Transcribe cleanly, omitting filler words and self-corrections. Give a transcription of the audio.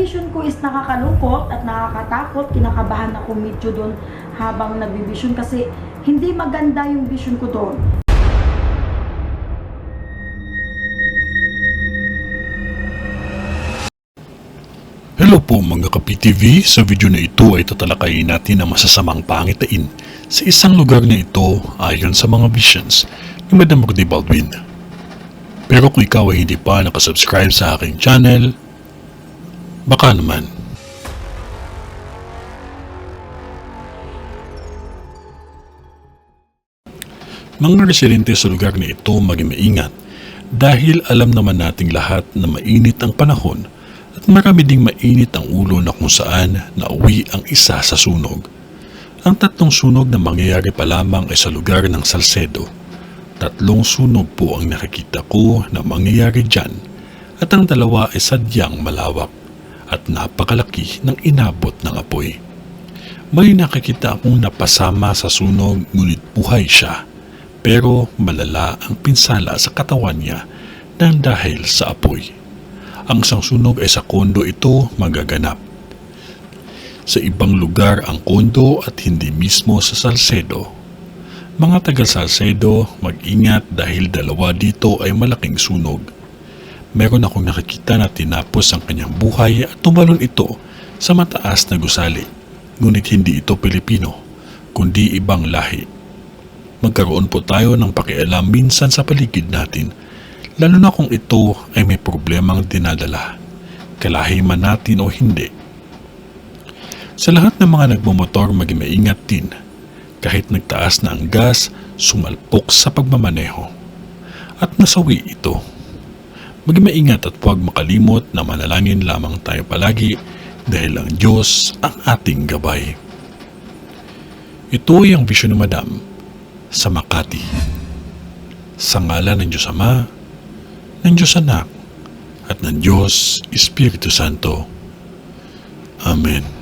vision ko is nakakalungkot at nakakatakot. Kinakabahan ako medyo doon habang nagbivision kasi hindi maganda yung vision ko doon. Hello po mga ka-PTV, sa video na ito ay tatalakayin natin ang masasamang pangitain sa isang lugar na ito ayon sa mga visions ni Madam Rudy Baldwin. Pero kung ikaw ay hindi pa nakasubscribe sa aking channel, baka naman. Mga residente sa lugar na ito maging maingat dahil alam naman nating lahat na mainit ang panahon at marami ding mainit ang ulo na kung saan nauwi ang isa sa sunog. Ang tatlong sunog na mangyayari pa lamang ay sa lugar ng Salcedo. Tatlong sunog po ang nakikita ko na mangyayari dyan at ang dalawa ay sadyang malawak at napakalaki ng inabot ng apoy. May nakikita akong napasama sa sunog ngunit buhay siya pero malala ang pinsala sa katawan niya nang dahil sa apoy. Ang isang sunog ay sa kondo ito magaganap. Sa ibang lugar ang kondo at hindi mismo sa Salcedo. Mga taga Salcedo, mag-ingat dahil dalawa dito ay malaking sunog. Meron akong nakikita na tinapos ang kanyang buhay at tumalon ito sa mataas na gusali. Ngunit hindi ito Pilipino, kundi ibang lahi. Magkaroon po tayo ng pakialam minsan sa paligid natin, lalo na kung ito ay may problemang dinadala, kalahi man natin o hindi. Sa lahat ng mga nagmumotor maging maingat din. Kahit nagtaas na ang gas, sumalpok sa pagmamaneho. At nasawi ito. Maging maingat at huwag makalimot na manalangin lamang tayo palagi dahil ang Diyos ang ating gabay. Ito ay ang vision ni Madam sa Makati. Sa ngalan ng Diyos Ama, ng Diyos Anak, at ng Diyos Espiritu Santo. Amen.